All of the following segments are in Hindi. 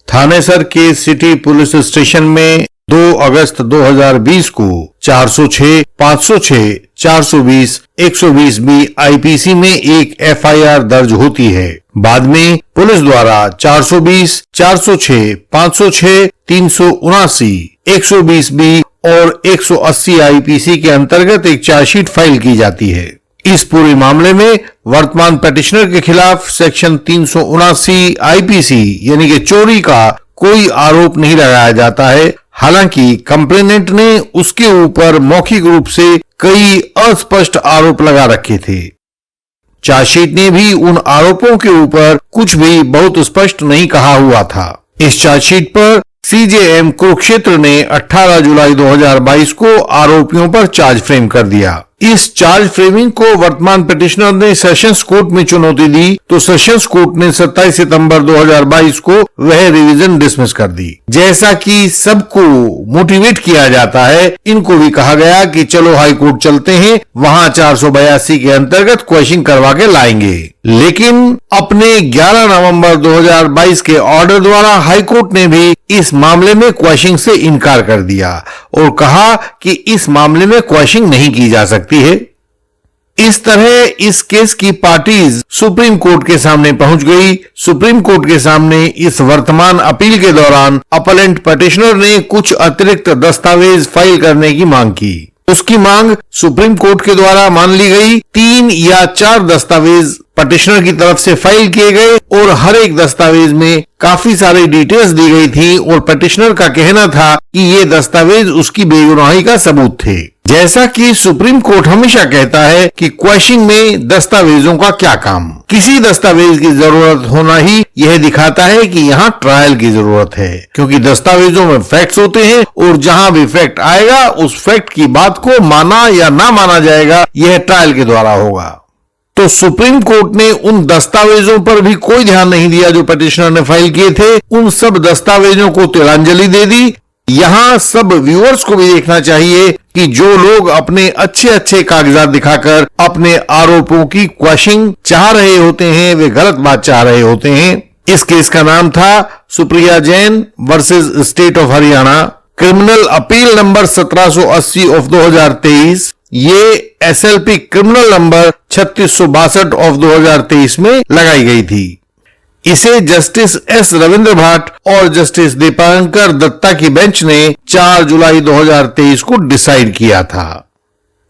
थानेसर के सिटी पुलिस स्टेशन में 2 अगस्त 2020 को 406, 506, 420, 120 बी आईपीसी में एक एफआईआर दर्ज होती है। बाद में पुलिस द्वारा 420, 406, 506, 379, 120 बी और 180 आईपीसी के अंतर्गत एक चार्जशीट फाइल की जाती है। इस पूरे मामले में वर्तमान पेटिशनर के खिलाफ सेक्शन 379 आईपीसी यानी कि चोरी का कोई आरोप नहीं लगाया जाता है। हालांकि कंप्लेनेंट ने उसके ऊपर मौखिक रूप से कई अस्पष्ट आरोप लगा रखे थे। चार्जशीट ने भी उन आरोपों के ऊपर कुछ भी बहुत स्पष्ट नहीं कहा हुआ था। इस चार्जशीट पर सीजेएम कुरुक्षेत्र ने 18 जुलाई 2022 को आरोपियों पर चार्ज फ्रेम कर दिया। इस चार्ज फ्रेमिंग को वर्तमान पिटिशनर ने सेशंस कोर्ट में चुनौती दी तो सेशंस कोर्ट ने 27 सितंबर 2022 को वह रिवीजन डिसमिस कर दी। जैसा कि सबको मोटिवेट किया जाता है, इनको भी कहा गया कि चलो हाई कोर्ट चलते हैं, वहां 482 के अंतर्गत क्वेश्चन करवा के लाएंगे। लेकिन अपने 11 नवंबर 2022 के ऑर्डर द्वारा हाई कोर्ट ने भी इस मामले में क्वेश्चन से इनकार कर दिया और कहा कि इस मामले में क्वेश्चन नहीं की जा सकती है। इस तरह इस केस की पार्टीज सुप्रीम कोर्ट के सामने पहुंच गई। सुप्रीम कोर्ट के सामने इस वर्तमान अपील के दौरान अपलेंट पिटिशनर ने कुछ अतिरिक्त दस्तावेज फाइल करने की मांग की। उसकी मांग सुप्रीम कोर्ट के द्वारा मान ली गई। 3 या 4 दस्तावेज पिटिशनर की तरफ से फाइल किए गए और हर एक दस्तावेज में काफी सारी डिटेल्स दी गई थी और पिटिशनर का कहना था कि ये दस्तावेज उसकी बेगुनाही का सबूत थे। जैसा कि सुप्रीम कोर्ट हमेशा कहता है कि क्वेश्चन में दस्तावेजों का क्या काम, किसी दस्तावेज की जरूरत होना ही यह दिखाता है कि यहाँ ट्रायल की जरूरत है, क्योंकि दस्तावेजों में फैक्ट्स होते हैं और जहां भी फैक्ट आएगा उस फैक्ट की बात को माना या ना माना जाएगा यह ट्रायल के द्वारा होगा। तो सुप्रीम कोर्ट ने उन दस्तावेजों पर भी कोई ध्यान नहीं दिया जो पिटिशनर ने फाइल किए थे। उन सब दस्तावेजों को तिलांजलि दे दी। यहां सब व्यूअर्स को भी देखना चाहिए कि जो लोग अपने अच्छे अच्छे कागजात दिखाकर अपने आरोपों की क्वैशिंग चाह रहे होते हैं वे गलत बात चाह रहे होते हैं। इस केस का नाम था Supriya Jain versus state of Haryana, criminal appeal number 1780 of 2023। ये एसएलपी क्रिमिनल नंबर 3662 ऑफ 2023 में लगाई गई थी। इसे जस्टिस एस रविंद्र भट्ट और जस्टिस दीपांकर दत्ता की बेंच ने 4 जुलाई 2023 को डिसाइड किया था।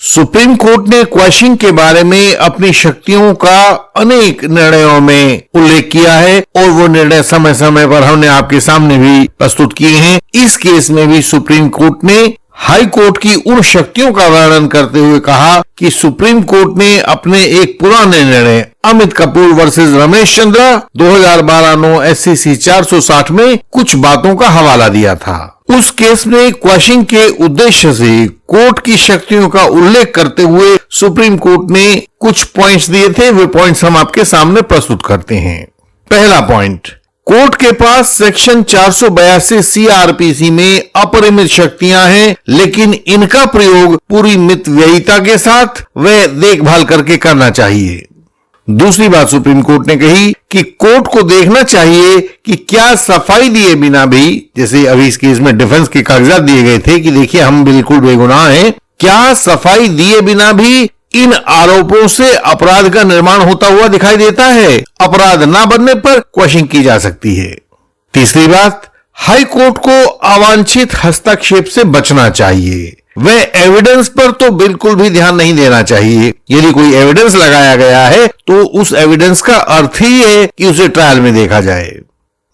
सुप्रीम कोर्ट ने क्वेश्चन के बारे में अपनी शक्तियों का अनेक निर्णयों में उल्लेख किया है और वो निर्णय समय समय पर हमने आपके सामने भी प्रस्तुत किए हैं। इस केस में भी सुप्रीम कोर्ट ने हाई कोर्ट की उन शक्तियों का वर्णन करते हुए कहा कि सुप्रीम कोर्ट ने अपने एक पुराने निर्णय अमित कपूर वर्सेस रमेश चंद्रा 2012 नो SCC 460 में कुछ बातों का हवाला दिया था। उस केस में क्वेश्चन के उद्देश्य से कोर्ट की शक्तियों का उल्लेख करते हुए सुप्रीम कोर्ट ने कुछ पॉइंट्स दिए थे। वे पॉइंट्स हम आपके सामने प्रस्तुत करते हैं। पहला पॉइंट, कोर्ट के पास सेक्शन 482 CRPC में अपरिमित शक्तियां हैं, लेकिन इनका प्रयोग पूरी मितव्ययिता के साथ व देखभाल करके करना चाहिए। दूसरी बात सुप्रीम कोर्ट ने कही कि कोर्ट को देखना चाहिए कि क्या सफाई दिए बिना भी, जैसे अभी इस केस में डिफेंस के कागजात दिए गए थे कि देखिए हम बिल्कुल बेगुनाह हैं, क्या सफाई दिए बिना भी इन आरोपों से अपराध का निर्माण होता हुआ दिखाई देता है। अपराध ना बनने पर क्वेश्चन की जा सकती है। तीसरी बात, हाई कोर्ट को अवांछित हस्तक्षेप से बचना चाहिए। वह एविडेंस पर तो बिल्कुल भी ध्यान नहीं देना चाहिए। यदि कोई एविडेंस लगाया गया है तो उस एविडेंस का अर्थ ही है कि उसे ट्रायल में देखा जाए।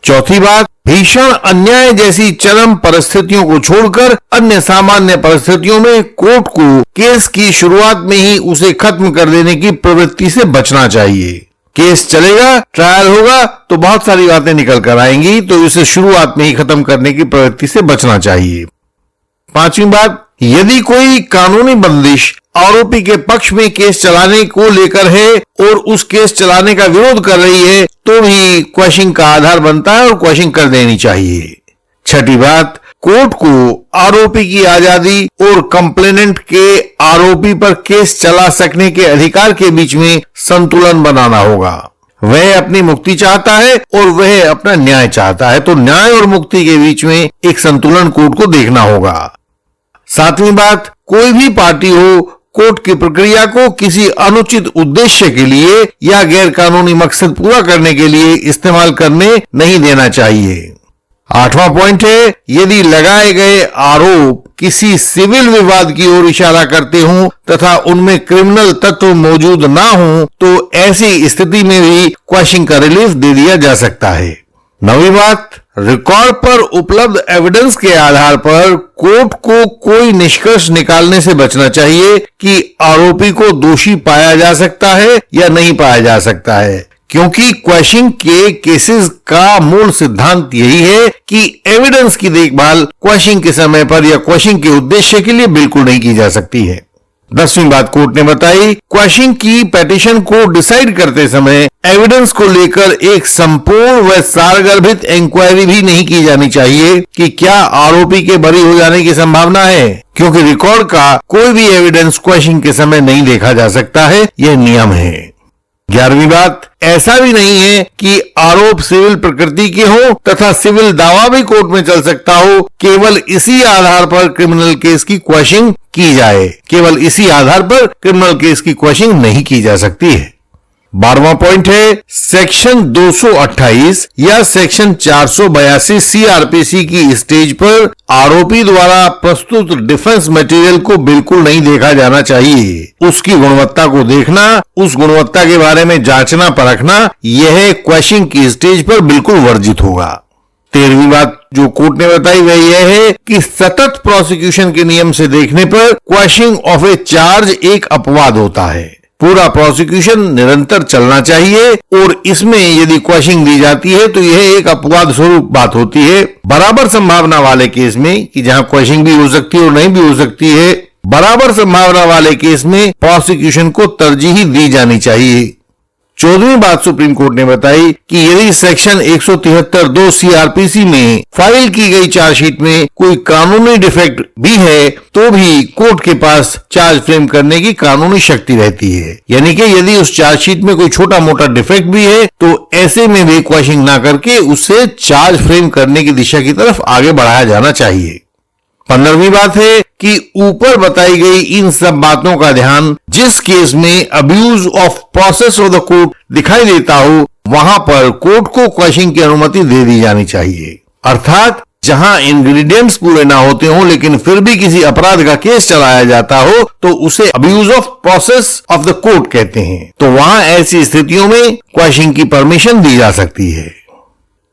चौथी बात, भीषण अन्याय जैसी चरम परिस्थितियों को छोड़कर अन्य सामान्य परिस्थितियों में कोर्ट को केस की शुरुआत में ही उसे खत्म कर देने की प्रवृत्ति से बचना चाहिए। केस चलेगा, ट्रायल होगा तो बहुत सारी बातें निकल कर आएंगी, तो इसे शुरुआत में ही खत्म करने की प्रवृत्ति से बचना चाहिए। पांचवी बात, यदि कोई कानूनी बंदिश आरोपी के पक्ष में केस चलाने को लेकर है और उस केस चलाने का विरोध कर रही है तो भी क्वेश्चन का आधार बनता है और क्वेश्चन कर देनी चाहिए। छठी बात, कोर्ट को आरोपी की आजादी और कंप्लेनेंट के आरोपी पर केस चला सकने के अधिकार के बीच में संतुलन बनाना होगा। वह अपनी मुक्ति चाहता है और वह अपना न्याय चाहता है। तो न्याय और मुक्ति के बीच में एक संतुलन कोर्ट को देखना होगा। सातवीं बात, कोई भी पार्टी हो, कोर्ट की प्रक्रिया को किसी अनुचित उद्देश्य के लिए या गैर कानूनी मकसद पूरा करने के लिए इस्तेमाल करने नहीं देना चाहिए। आठवां पॉइंट है, यदि लगाए गए आरोप किसी सिविल विवाद की ओर इशारा करते हों तथा उनमें क्रिमिनल तत्व मौजूद ना हो तो ऐसी स्थिति में भी क्वैशिंग का रिलीफ दे दिया जा सकता है। नवीं बात, रिकॉर्ड पर उपलब्ध एविडेंस के आधार पर कोर्ट को कोई निष्कर्ष निकालने से बचना चाहिए कि आरोपी को दोषी पाया जा सकता है या नहीं पाया जा सकता है, क्योंकि क्वैशिंग के केसेस का मूल सिद्धांत यही है कि एविडेंस की देखभाल क्वैशिंग के समय पर या क्वैशिंग के उद्देश्य के लिए बिल्कुल नहीं की जा सकती है। 10वीं बात कोर्ट ने बताई, क्वैशिंग की पिटीशन को डिसाइड करते समय एविडेंस को लेकर एक संपूर्ण व सारगर्भित इंक्वायरी भी नहीं की जानी चाहिए कि क्या आरोपी के बरी हो जाने की संभावना है, क्योंकि रिकॉर्ड का कोई भी एविडेंस क्वैशिंग के समय नहीं देखा जा सकता है, यह नियम है। 11वीं बात, ऐसा भी नहीं है कि आरोप सिविल प्रकृति के हो तथा सिविल दावा भी कोर्ट में चल सकता हो, केवल इसी आधार पर क्रिमिनल केस की क्वैशिंग की जाए। केवल इसी आधार पर क्रिमिनल केस की क्वैशिंग नहीं की जा सकती है। 12वां पॉइंट है, सेक्शन 228 या सेक्शन 482 सीआरपीसी की स्टेज पर आरोपी द्वारा प्रस्तुत डिफेंस मटेरियल को बिल्कुल नहीं देखा जाना चाहिए। उसकी गुणवत्ता को देखना, उस गुणवत्ता के बारे में जांचना परखना, यह क्वैशिंग की स्टेज पर बिल्कुल वर्जित होगा। 13वीं बात जो कोर्ट ने बताई वह यह है कि सतत प्रोसिक्यूशन के नियम से देखने पर क्वैशिंग ऑफ ए चार्ज एक अपवाद होता है। पूरा प्रोसिक्यूशन निरंतर चलना चाहिए और इसमें यदि क्वैशिंग दी जाती है तो यह एक अपवाद स्वरूप बात होती है। बराबर संभावना वाले केस में कि जहां क्वैशिंग भी हो सकती है और नहीं भी हो सकती है, बराबर संभावना वाले केस में प्रोसिक्यूशन को तरजीह दी जानी चाहिए। 14वीं बात सुप्रीम कोर्ट ने बताई कि यदि सेक्शन 173(2) सीआरपीसी में फाइल की गई चार्जशीट में कोई कानूनी डिफेक्ट भी है तो भी कोर्ट के पास चार्ज फ्रेम करने की कानूनी शक्ति रहती है। यानी कि यदि उस चार्जशीट में कोई छोटा मोटा डिफेक्ट भी है तो ऐसे में भी क्वैशिंग ना करके उससे चार्ज फ्रेम करने की दिशा की तरफ आगे बढ़ाया जाना चाहिए। 15वीं बात है कि ऊपर बताई गई इन सब बातों का ध्यान जिस केस में abuse of process of the court दिखाई देता हो वहां पर कोर्ट को क्वैशिंग की अनुमति दे दी जानी चाहिए। अर्थात जहां इंग्रेडिएंट्स पूरे ना होते हो लेकिन फिर भी किसी अपराध का केस चलाया जाता हो तो उसे abuse of process of the court कहते हैं। तो वहां ऐसी स्थितियों में क्वैशिंग की परमिशन दी जा सकती है।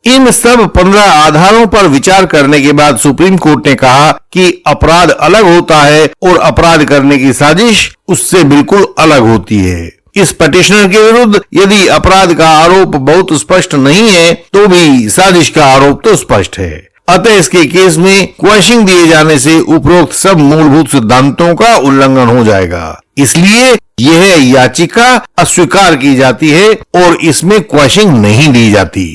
इन सब 15 आधारों पर विचार करने के बाद सुप्रीम कोर्ट ने कहा कि अपराध अलग होता है और अपराध करने की साजिश उससे बिल्कुल अलग होती है। इस पिटिशनर के विरुद्ध यदि अपराध का आरोप बहुत स्पष्ट नहीं है तो भी साजिश का आरोप तो स्पष्ट है। अतः इसके केस में क्वैशिंग दिए जाने से उपरोक्त सब मूलभूत सिद्धांतों का उल्लंघन हो जाएगा। इसलिए यह याचिका अस्वीकार की जाती है और इसमें क्वैशिंग नहीं दी जाती।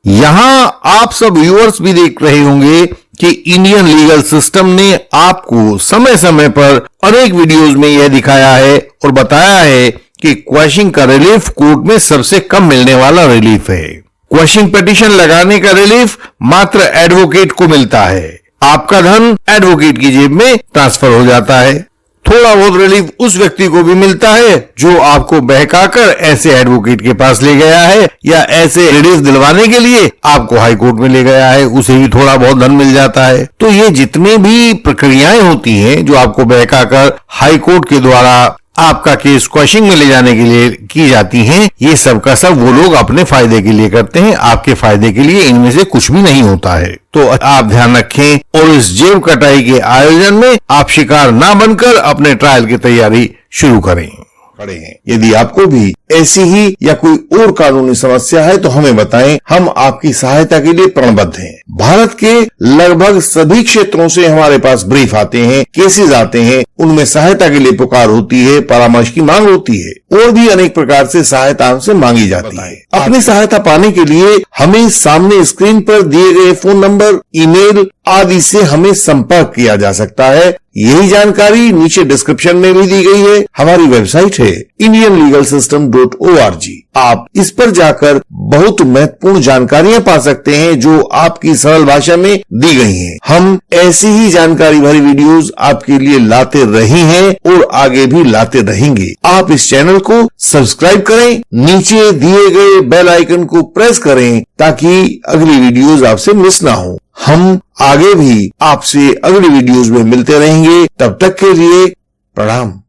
यहां आप सब व्यूअर्स भी देख रहे होंगे कि इंडियन लीगल सिस्टम ने आपको समय समय पर अनेक वीडियोस में यह दिखाया है और बताया है कि क्वैशिंग का रिलीफ कोर्ट में सबसे कम मिलने वाला रिलीफ है। क्वैशिंग पिटीशन लगाने का रिलीफ मात्र एडवोकेट को मिलता है। आपका धन एडवोकेट की जेब में ट्रांसफर हो जाता है। थोड़ा बहुत रिलीफ उस व्यक्ति को भी मिलता है जो आपको बहकाकर ऐसे एडवोकेट के पास ले गया है या ऐसे रिलीफ दिलवाने के लिए आपको हाई कोर्ट में ले गया है, उसे भी थोड़ा बहुत धन मिल जाता है। तो ये जितनी भी प्रक्रियाएं होती हैं जो आपको बहकाकर हाई कोर्ट के द्वारा आपका केस क्वैशिंग में ले जाने के लिए की जाती हैं, ये सब का सब वो लोग अपने फायदे के लिए करते हैं। आपके फायदे के लिए इनमें से कुछ भी नहीं होता है। तो आप ध्यान रखें और इस जेब कटाई के आयोजन में आप शिकार ना बनकर अपने ट्रायल की तैयारी शुरू करें। यदि आपको भी ऐसी ही या कोई और कानूनी समस्या है तो हमें बताएं, हम आपकी सहायता के लिए प्रणबद्ध हैं। भारत के लगभग सभी क्षेत्रों से हमारे पास ब्रीफ आते हैं, केसेस आते हैं, उनमें सहायता के लिए पुकार होती है, परामर्श की मांग होती है और भी अनेक प्रकार से सहायता हमसे मांगी जाती है। अपनी सहायता पाने के लिए हमें सामने स्क्रीन पर दिए गए फोन नंबर, ईमेल आदि से हमें संपर्क किया जा सकता है। यही जानकारी नीचे डिस्क्रिप्शन में भी दी गई है। हमारी वेबसाइट है indianlegalsystem.org। आप इस पर जाकर बहुत महत्वपूर्ण जानकारियां पा सकते हैं जो आपकी सरल भाषा में दी गई हैं। हम ऐसी ही जानकारी भरी वीडियोस आपके लिए लाते रहे हैं और आगे भी लाते रहेंगे। आप इस चैनल को सब्सक्राइब करें, नीचे दिए गए बेल आइकन को प्रेस करें ताकि अगली वीडियोस आपसे मिस ना हो। हम आगे भी आपसे अगली वीडियोस में मिलते रहेंगे। तब तक के लिए प्रणाम।